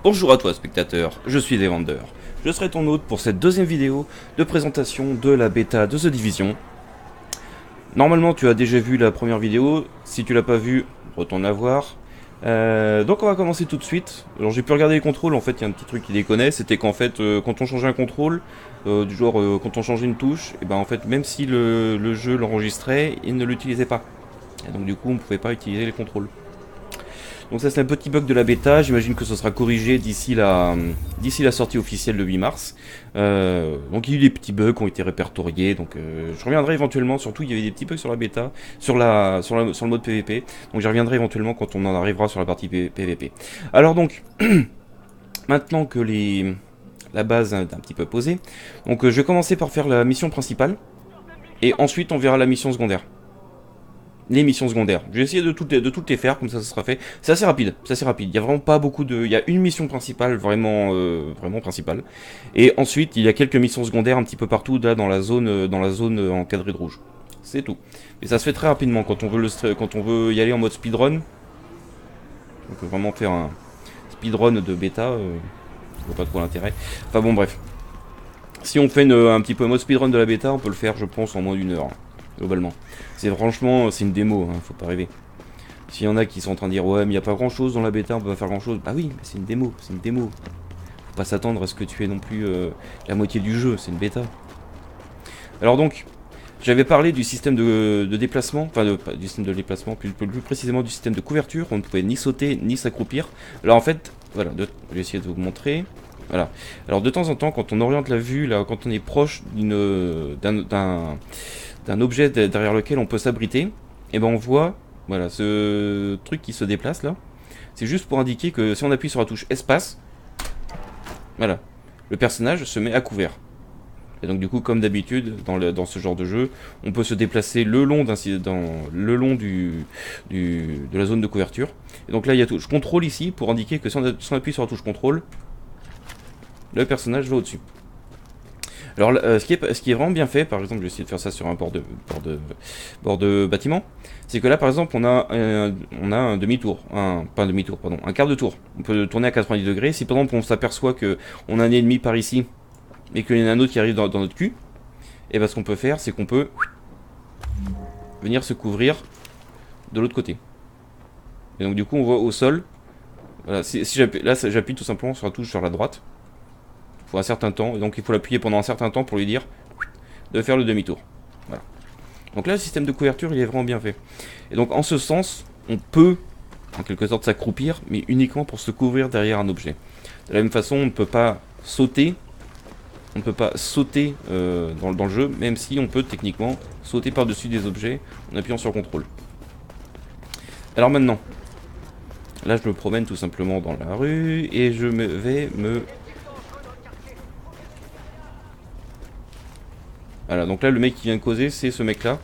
Bonjour à toi spectateur, je suis Evander. Je serai ton hôte pour cette deuxième vidéo de présentation de la bêta de The Division. Normalement tu as déjà vu la première vidéo, si tu l'as pas vue, retourne la voir. Donc on va commencer tout de suite. Alors j'ai pu regarder les contrôles, en fait il y a un petit truc qui déconnait, c'était qu'en fait quand on changeait un contrôle, du genre quand on changeait une touche, et ben en fait même si le jeu l'enregistrait, il ne l'utilisait pas. Et donc du coup on pouvait pas utiliser les contrôles. Donc ça c'est un petit bug de la bêta, j'imagine que ce sera corrigé d'ici la sortie officielle le 8 mars. Donc il y a eu des petits bugs qui ont été répertoriés, donc je reviendrai éventuellement, surtout il y avait des petits bugs sur la bêta, sur le mode PVP, donc j'y reviendrai éventuellement quand on en arrivera sur la partie PVP. Alors donc, maintenant que la base est un petit peu posée, donc je vais commencer par faire la mission principale, et ensuite on verra la mission secondaire. Les missions secondaires. Je vais essayer de toutes les faire, comme ça sera fait. C'est assez rapide, Il y a vraiment pas beaucoup de... Il y a une mission principale, vraiment principale. Et ensuite, il y a quelques missions secondaires un petit peu partout, là, dans la zone encadrée de rouge. C'est tout. Et ça se fait très rapidement quand on veut y aller en mode speedrun. On peut vraiment faire un speedrun de bêta. Je vois pas trop l'intérêt. Enfin bon, bref. Si on fait un petit peu mode speedrun de la bêta, on peut le faire, je pense, en moins d'1 heure. Globalement. Franchement, c'est une démo, hein, faut pas rêver. S'il y en a qui sont en train de dire ouais mais il n'y a pas grand chose dans la bêta, on peut pas faire grand chose. Bah oui, mais c'est une démo, Faut pas s'attendre à ce que tu aies non plus la moitié du jeu, c'est une bêta. Alors donc, j'avais parlé du système de déplacement, enfin du système de déplacement, plus précisément du système de couverture, on ne pouvait ni sauter ni s'accroupir. Alors en fait, voilà, je vais essayer de vous montrer. Voilà. Alors de temps en temps, quand on oriente la vue, là, quand on est proche d'un objet derrière lequel on peut s'abriter, et ben on voit, voilà, ce truc qui se déplace là. C'est juste pour indiquer que si on appuie sur la touche espace, voilà, le personnage se met à couvert. Et donc du coup, comme d'habitude dans ce genre de jeu, on peut se déplacer le long de la zone de couverture. Et donc là, il y a touche contrôle ici pour indiquer que si on appuie sur la touche contrôle, le personnage va au-dessus. Alors ce qui est vraiment bien fait, par exemple je vais essayer de faire ça sur un bord de bâtiment, c'est que là par exemple on a un demi-tour, pas un demi-tour, pardon, un quart de tour. On peut tourner à 90 degrés, si par exemple on s'aperçoit qu'on a un ennemi par ici, et qu'il y en a un autre qui arrive dans notre cul, et ben ce qu'on peut faire c'est qu'on peut venir se couvrir de l'autre côté. Et donc du coup on voit au sol, voilà, là j'appuie tout simplement sur la touche sur la droite, un certain temps, et donc il faut l'appuyer pendant un certain temps pour lui dire de faire le demi-tour. Voilà. Donc là le système de couverture il est vraiment bien fait. Et donc en ce sens, on peut en quelque sorte s'accroupir, mais uniquement pour se couvrir derrière un objet. De la même façon, on ne peut pas sauter, dans le jeu, même si on peut techniquement sauter par-dessus des objets en appuyant sur contrôle. Alors maintenant, là je me promène tout simplement dans la rue et je vais me... Voilà, donc là le mec qui vient de causer, c'est ce mec là,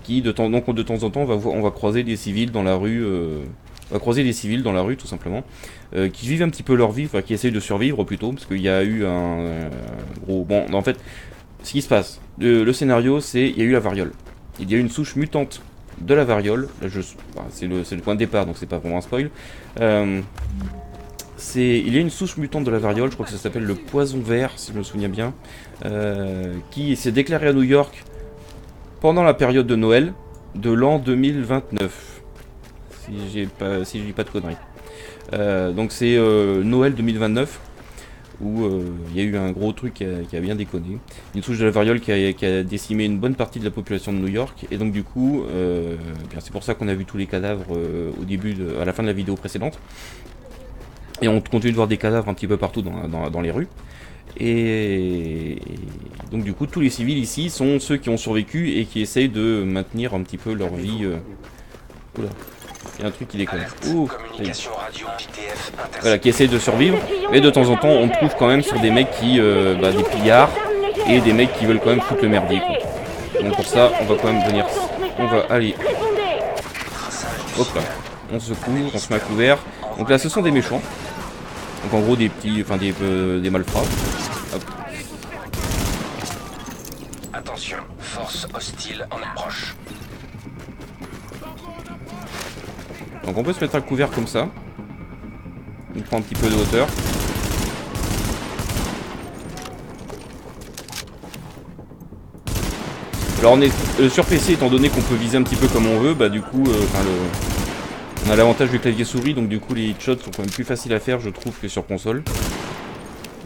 qui de temps en temps on va croiser des civils dans la rue, tout simplement, qui vivent un petit peu leur vie, enfin qui essayent de survivre plutôt, parce qu'il y a eu un gros... Bon, en fait, ce qui se passe, le scénario c'est, il y a eu la variole. Il y a eu une souche mutante de la variole, là c'est le point de départ, donc c'est pas vraiment un spoil. Il y a une souche mutante de la variole, je crois que ça s'appelle le poison vert, si je me souviens bien, qui s'est déclaré à New York pendant la période de Noël de l'an 2029. Si je dis pas de conneries. Donc c'est Noël 2029, où il y a eu un gros truc qui a bien déconné. Une souche de la variole qui a décimé une bonne partie de la population de New York, et donc du coup, c'est pour ça qu'on a vu tous les cadavres à la fin de la vidéo précédente. Et on continue de voir des cadavres un petit peu partout dans les rues. Et donc du coup tous les civils ici sont ceux qui ont survécu et qui essayent de maintenir un petit peu leur vie. Oula, il y a un truc qui déconne. Voilà, qui essayent de survivre. Mais de temps en temps on trouve quand même sur des mecs qui... des pillards et des mecs qui veulent quand même foutre le merdier, quoi. Donc pour ça on va quand même venir... On va aller... Hop là. On se couvre, on se met à couvert. Donc là ce sont des méchants. Donc en gros des petits, des malfrats. Hop. Attention, force hostile en approche. Donc on peut se mettre à couvert comme ça. On prend un petit peu de hauteur. Alors on est sur PC, étant donné qu'on peut viser un petit peu comme on veut, bah du coup, on a l'avantage du clavier souris, donc du coup les headshots sont quand même plus faciles à faire, je trouve, que sur console.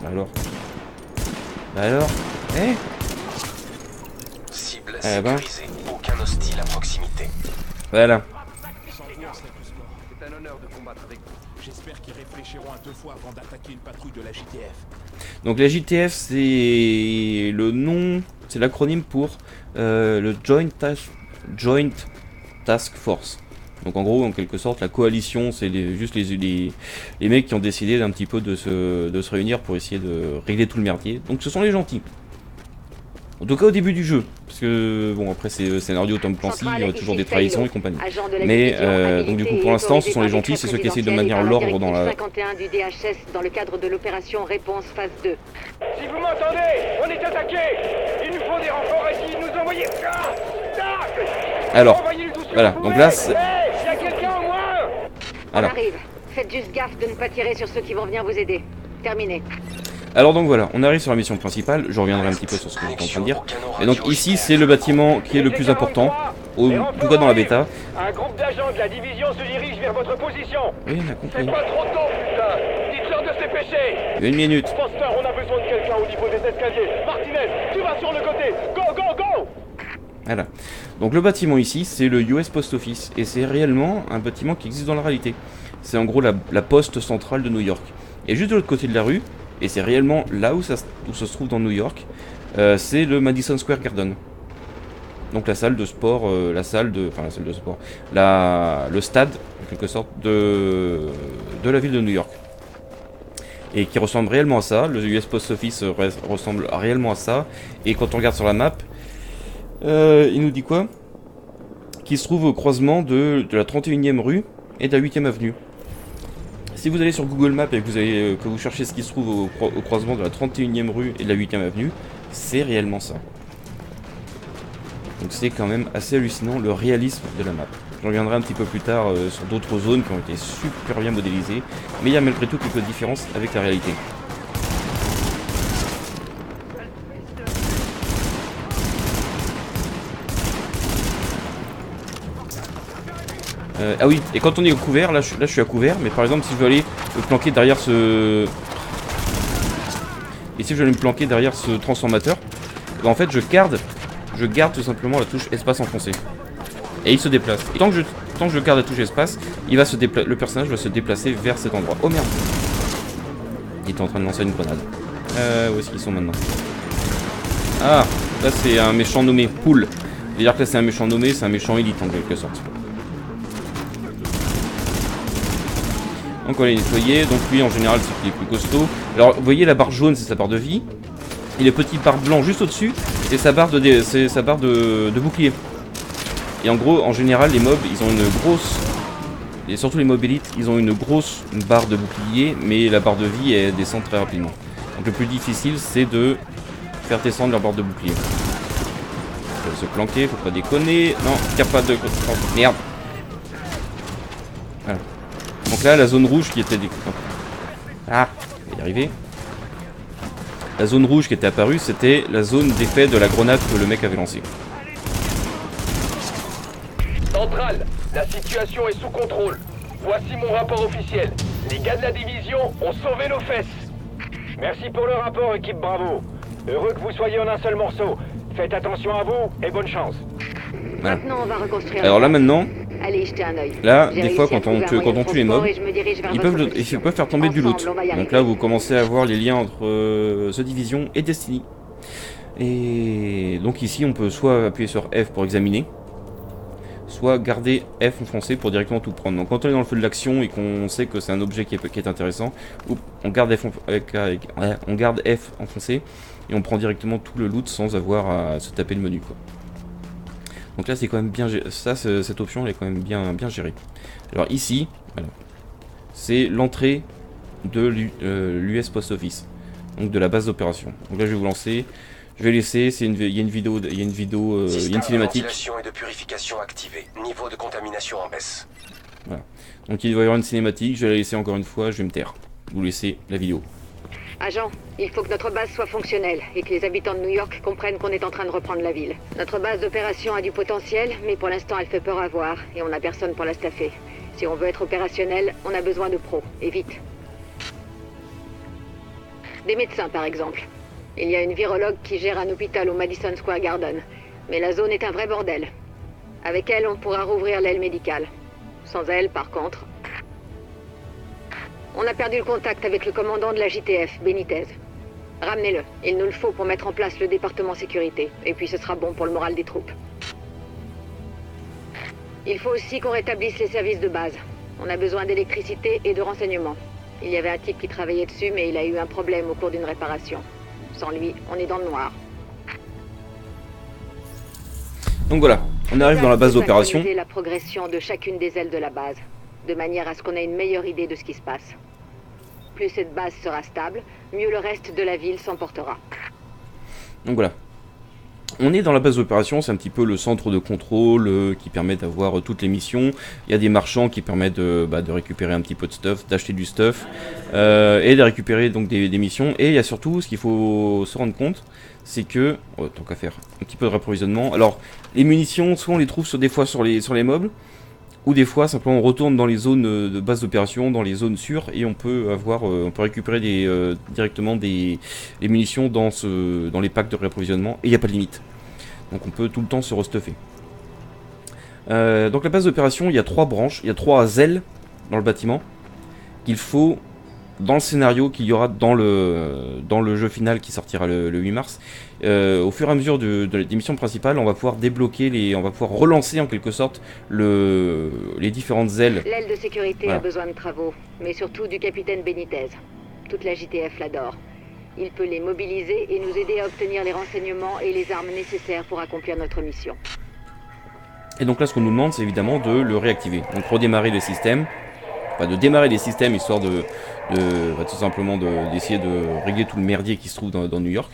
Alors. Eh Cible eh ben. sécurisée. Aucun hostile à proximité. Voilà. C'est un honneur de combattre avec vous. J'espère qu'ils réfléchiront à 2 fois avant d'attaquer une patrouille de la JTF. Donc la JTF, c'est le nom, c'est l'acronyme pour le Joint Task Force. Donc en gros, en quelque sorte, la coalition, c'est juste les mecs qui ont décidé d'un petit peu de se réunir pour essayer de régler tout le merdier. Donc ce sont les gentils. En tout cas au début du jeu. Parce que, bon, après c'est scénario Tom Clancy, il y a toujours des trahisons et compagnie. Mais donc du coup, pour l'instant, ce sont les gentils, c'est ceux qui essayent de maintenir l'ordre dans la... 51 du DHS dans le cadre de l'opération Réponse Phase 2. Si vous m'entendez, on est attaqué. Il nous faut des renforts ici, nous envoyer... Alors, voilà, donc là, c'est... Il y a quelqu'un au moins. On arrive. Faites juste gaffe de ne pas tirer sur ceux qui vont venir vous aider. Terminé. Alors donc voilà, on arrive sur la mission principale, je reviendrai un petit peu sur ce que j'étais en train de dire. Et donc ici, c'est le bâtiment qui est le plus important, en tout cas dans la bêta. Un groupe d'agents de la division se dirige vers votre position. Oui, on a compris. C'est pas trop tôt, putain. Dites-leur de se dépêcher. 1 minute. Foster, on a besoin de quelqu'un au niveau des escaliers. Martinez, tu vas sur le côté. Go, go, go. Voilà. Donc le bâtiment ici, c'est le US Post Office. Et c'est réellement un bâtiment qui existe dans la réalité. C'est en gros la poste centrale de New York. Et juste de l'autre côté de la rue, et c'est réellement là où ça se trouve dans New York, c'est le Madison Square Garden. Donc la salle de sport, le stade, en quelque sorte, de la ville de New York. Et qui ressemble réellement à ça, le US Post Office ressemble réellement à ça, et quand on regarde sur la map, il nous dit quoi? Qu'il se trouve au croisement de la 31e rue et de la 8e avenue. Si vous allez sur Google Maps et que vous cherchez ce qui se trouve au croisement de la 31e rue et de la 8e avenue, c'est réellement ça. Donc c'est quand même assez hallucinant le réalisme de la map. Je reviendrai un petit peu plus tard sur d'autres zones qui ont été super bien modélisées, mais il y a malgré tout quelques différences avec la réalité. Ah oui, et quand on est au couvert, là je suis à couvert, mais par exemple si je veux aller me planquer derrière ce... Et si je veux aller me planquer derrière ce transformateur, bah en fait je garde tout simplement la touche espace enfoncée. Et il se déplace. Et tant que je garde la touche espace, le personnage va se déplacer vers cet endroit. Oh merde! Il était en train de lancer une grenade. Où est-ce qu'ils sont maintenant? Ah, là c'est un méchant nommé Pool. C'est-à-dire que là c'est un méchant nommé, c'est un méchant élite en quelque sorte. Donc on l'a nettoyé, donc lui en général c'est qu'il est plus costaud. Alors vous voyez la barre jaune c'est sa barre de vie. Et le petit barre blanc juste au-dessus c'est sa barre de bouclier. Et en gros en général les mobs ils ont une grosse... Et surtout les mobs élites ils ont une grosse barre de bouclier, mais la barre de vie elle descend très rapidement. Donc le plus difficile c'est de faire descendre leur barre de bouclier. Faut se planquer, faut pas déconner. Non, il n'y a pas de... Merde. Voilà. Donc là, la zone rouge qui était... Ah, je vais y arriver. La zone rouge qui était apparue, c'était la zone d'effet de la grenade que le mec avait lancée. Centrale, la situation est sous contrôle. Voici mon rapport officiel. Les gars de la division ont sauvé nos fesses. Merci pour le rapport, équipe Bravo. Heureux que vous soyez en un seul morceau. Faites attention à vous et bonne chance. Voilà. Maintenant, on va reconstruire. Alors là maintenant, allez, jetez un œil. là, des fois quand on tue les mobs, ils peuvent faire tomber du loot. Donc là vous commencez à voir les liens entre The Division et Destiny. Et donc ici on peut soit appuyer sur F pour examiner, soit garder F enfoncé pour directement tout prendre. Donc quand on est dans le feu de l'action et qu'on sait que c'est un objet qui est intéressant, on garde F enfoncé et on prend directement tout le loot sans avoir à se taper le menu quoi. Donc là c'est quand même bien ça, cette option elle est quand même bien gérée. Alors ici, voilà, c'est l'entrée de l'US Post Office, donc de la base d'opération. Donc là je vais vous lancer, je vais laisser, il y a une vidéo, il y a une cinématique. Ventilation et de purification activée. Niveau de contamination en baisse. Voilà. Donc il va y avoir une cinématique, je vais la laisser encore une fois, je vais me taire. Vous laissez la vidéo. Agent, il faut que notre base soit fonctionnelle et que les habitants de New York comprennent qu'on est en train de reprendre la ville. Notre base d'opération a du potentiel, mais pour l'instant elle fait peur à voir et on n'a personne pour la staffer. Si on veut être opérationnel, on a besoin de pros, et vite. Des médecins par exemple. Il y a une virologue qui gère un hôpital au Madison Square Garden, mais la zone est un vrai bordel. Avec elle, on pourra rouvrir l'aile médicale. Sans elle, par contre... On a perdu le contact avec le commandant de la JTF, Benitez. Ramenez-le. Il nous le faut pour mettre en place le département sécurité. Et puis ce sera bon pour le moral des troupes. Il faut aussi qu'on rétablisse les services de base. On a besoin d'électricité et de renseignements. Il y avait un type qui travaillait dessus, mais il a eu un problème au cours d'une réparation. Sans lui, on est dans le noir. Donc voilà, on arrive dans la base d'opération. Synchroniser la progression de chacune des ailes de la base, de manière à ce qu'on ait une meilleure idée de ce qui se passe. Plus cette base sera stable, mieux le reste de la ville s'en portera. Donc voilà. On est dans la base d'opération, c'est un petit peu le centre de contrôle qui permet d'avoir toutes les missions. Il y a des marchands qui permettent de récupérer un petit peu de stuff, d'acheter du stuff et de récupérer donc des missions. Et il y a surtout, ce qu'il faut se rendre compte, c'est que, tant qu'à faire, un petit peu de réapprovisionnement. Alors, les munitions, soit on les trouve des fois sur les meubles, ou des fois simplement on retourne dans les zones de base d'opération, dans les zones sûres, et on peut récupérer directement les munitions dans les packs de réapprovisionnement, et il n'y a pas de limite. Donc on peut tout le temps se restuffer. Donc la base d'opération, il y a 3 branches, il y a 3 ailes dans le bâtiment, qu'il faut, dans le scénario qu'il y aura dans le jeu final qui sortira le 8 mars, au fur et à mesure des missions principales, on va pouvoir débloquer on va pouvoir relancer en quelque sorte les différentes ailes. L'aile de sécurité Voilà. a besoin de travaux, mais surtout du capitaine Benitez. Toute la JTF l'adore. Il peut les mobiliser et nous aider à obtenir les renseignements et les armes nécessaires pour accomplir notre mission. Et donc là, ce qu'on nous demande, c'est évidemment de le réactiver. Donc redémarrer les systèmes, enfin de démarrer les systèmes, histoire tout simplement d'essayer de régler tout le merdier qui se trouve dans New York.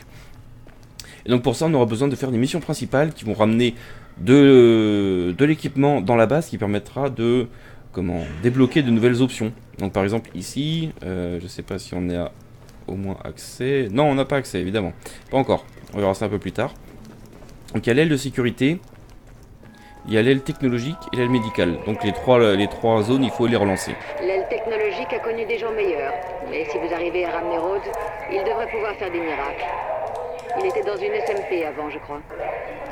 Et donc pour ça, on aura besoin de faire des missions principales qui vont ramener de l'équipement dans la base, qui permettra de débloquer de nouvelles options. Donc par exemple ici, je sais pas si on a au moins accès. Non, on n'a pas accès, évidemment. Pas encore. On verra ça un peu plus tard. Donc il y a l'aile de sécurité, il y a l'aile technologique et l'aile médicale. Donc les trois zones, il faut les relancer. L'aile technologique a connu des jours meilleurs, mais si vous arrivez à ramener Rhodes, il devrait pouvoir faire des miracles. Il était dans une SMP avant, je crois.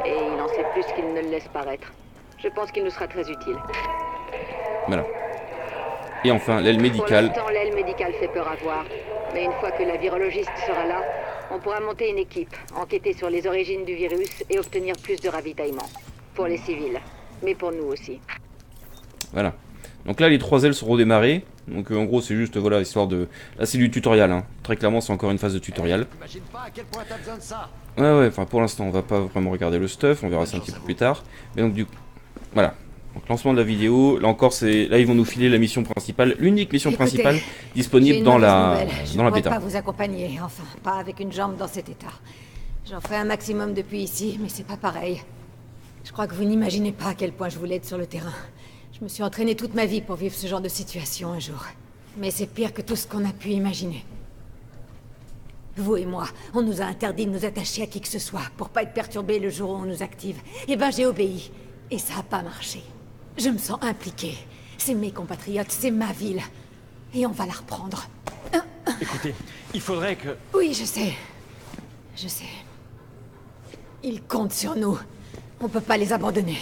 Et il en sait plus qu'il ne le laisse paraître. Je pense qu'il nous sera très utile. Voilà. Et enfin, l'aile Pour médicale. l'instant, l'aile médicale fait peur à voir. Mais une fois que la virologiste sera là, on pourra monter une équipe, enquêter sur les origines du virus et obtenir plus de ravitaillement. Pour les civils, mais pour nous aussi. Voilà. Donc là, les 3 ailes seront redémarrées. Donc en gros, c'est juste, voilà, histoire de... Là, c'est du tutoriel, hein. Très clairement, c'est encore une phase de tutoriel. T'imagines pas à quel point t'as besoin de ça. Ouais, enfin, pour l'instant, on va pas vraiment regarder le stuff. On verra ça un petit peu plus tard. Mais donc, du coup, voilà. Donc, lancement de la vidéo. Là encore, là, ils vont nous filer la mission principale. L'unique mission Écoutez, principale J'ai disponible une dans mauvaise la nouvelle. Je bêta. pourrais pas vous accompagner, enfin, pas avec une jambe dans cet état. J'en ferai un maximum depuis ici, mais c'est pas pareil. Je crois que vous n'imaginez pas à quel point je voulais être sur le terrain. Je me suis entraînée toute ma vie pour vivre ce genre de situation un jour. Mais c'est pire que tout ce qu'on a pu imaginer. Vous et moi, on nous a interdit de nous attacher à qui que ce soit pour pas être perturbés le jour où on nous active. Eh ben j'ai obéi. Et ça a pas marché. Je me sens impliquée. C'est mes compatriotes, c'est ma ville. Et on va la reprendre. Écoutez, il faudrait que... Oui, je sais. Je sais. Ils comptent sur nous. On peut pas les abandonner.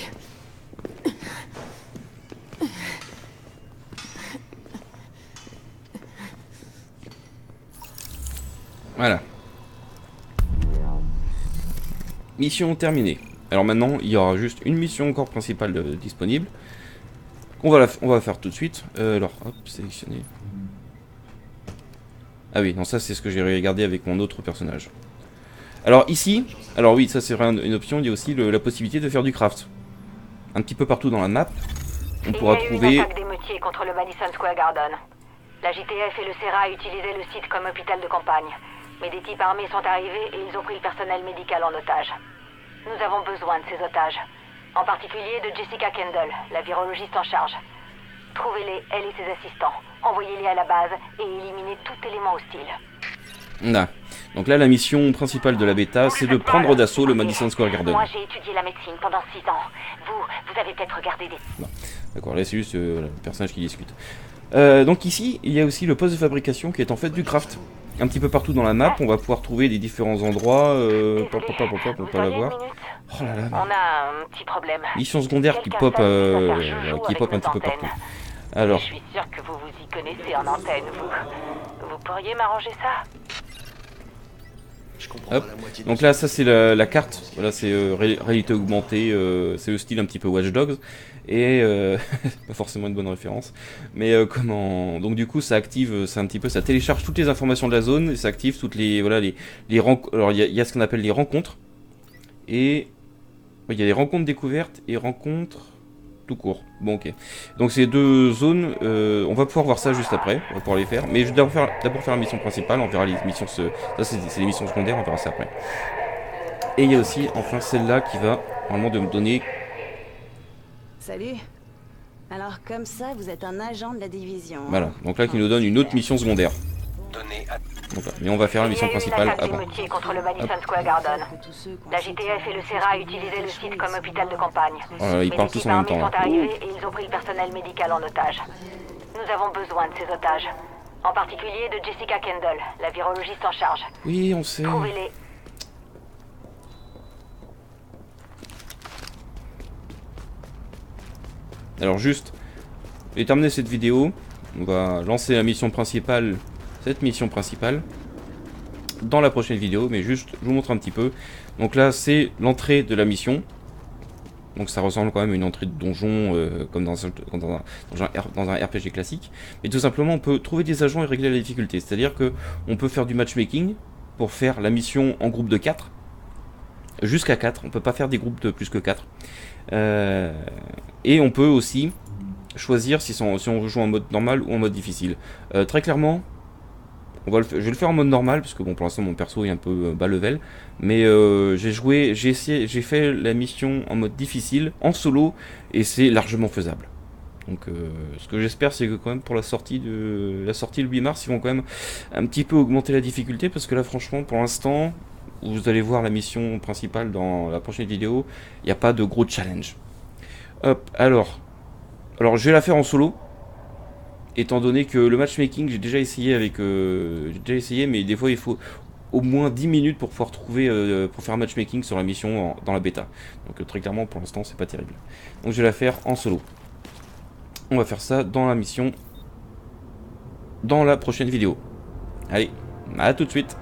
Voilà. Mission terminée. Alors maintenant, il y aura juste une mission encore principale disponible. On va faire tout de suite. Alors, hop, sélectionner. Ah oui, non, ça c'est ce que j'ai regardé avec mon autre personnage. Alors ici, alors oui, ça c'est vraiment une option. Il y a aussi la possibilité de faire du craft. Un petit peu partout dans la map, on pourra trouver... Il y a eu une attaque d'émeutiers contre le Madison Square Garden. La JTF et le CERA utilisaient le site comme hôpital de campagne. Mais des types armés sont arrivés et ils ont pris le personnel médical en otage. Nous avons besoin de ces otages. En particulier de Jessica Kendall, la virologiste en charge. Trouvez-les, elle et ses assistants. Envoyez-les à la base et éliminez tout élément hostile. Là. Donc là, la mission principale de la bêta, c'est de prendre d'assaut le Madison Square Garden. Moi, j'ai étudié la médecine pendant 6 ans. Vous avez peut-être regardé des... Non. D'accord, là c'est juste le personnage qui discute. Donc ici, il y a aussi le poste de fabrication qui est en fait du craft. Un petit peu partout dans la map, on va pouvoir trouver des différents endroits. On peut la voir. Oh là là. On a un petit problème. Mission secondaire qui pop un petit peu partout. Alors. Je suis sûr que vous vous y connaissez en antenne, vous pourriez m'arranger ça? Hop. Donc là, ça c'est la carte. Voilà, c'est réalité augmentée. C'est le style un petit peu Watch Dogs. Et pas forcément une bonne référence. Mais comment. Donc du coup, ça active. C'est un petit peu. Ça télécharge toutes les informations de la zone. Et ça active toutes les. Voilà, les rencontres. Alors il y a ce qu'on appelle les rencontres. Et. Il y a les rencontres découvertes et rencontres. Tout court. Bon, ok. Donc ces deux zones, on va pouvoir voir ça juste après. On va pouvoir les faire. Mais je vais d'abord faire la mission principale. On verra les missions. Ça, c'est les missions secondaires. On verra ça après. Et il y a aussi, enfin, celle-là qui va normalement me donner. Salut. Alors comme ça, vous êtes un agent de la division. Voilà. Donc là, qui nous donne une autre mission secondaire. Donnez à... Donc là. Mais on va faire la mission principale avant. Contre le Madison Square Garden. La JTF et le CERA utilisaient le site comme hôpital de campagne. Oh là là, ils parlent tous en même temps. Sont arrivés et ils ont pris le personnel médical en otage. Nous avons besoin de ces otages. En particulier de Jessica Kendall, la virologiste en charge. Oui, on sait. Trouvez-les. Alors juste, je vais terminer cette vidéo. On va lancer la mission principale, cette mission principale, dans la prochaine vidéo. Mais juste, je vous montre un petit peu. Donc là, c'est l'entrée de la mission. Donc ça ressemble quand même à une entrée de donjon, comme dans un RPG classique. Mais tout simplement, on peut trouver des agents et régler la difficulté. C'est-à-dire que on peut faire du matchmaking pour faire la mission en groupe de 4. Jusqu'à 4, on peut pas faire des groupes de plus que 4. Et on peut aussi choisir si on veut jouer en mode normal ou en mode difficile. Très clairement, je vais le faire en mode normal, parce que bon, pour l'instant mon perso est un peu bas level. Mais j'ai fait la mission en mode difficile, en solo, et c'est largement faisable. Donc ce que j'espère, c'est que quand même pour la sortie le 8 mars, ils vont quand même un petit peu augmenter la difficulté, parce que là franchement, pour l'instant, vous allez voir la mission principale dans la prochaine vidéo, il n'y a pas de gros challenge. Hop, alors je vais la faire en solo, étant donné que le matchmaking, j'ai déjà essayé mais des fois il faut au moins 10 minutes pour pouvoir trouver, pour faire un matchmaking sur la mission dans la bêta. Donc très clairement, pour l'instant, c'est pas terrible. Donc je vais la faire en solo. On va faire ça dans la mission, dans la prochaine vidéo. Allez, à tout de suite.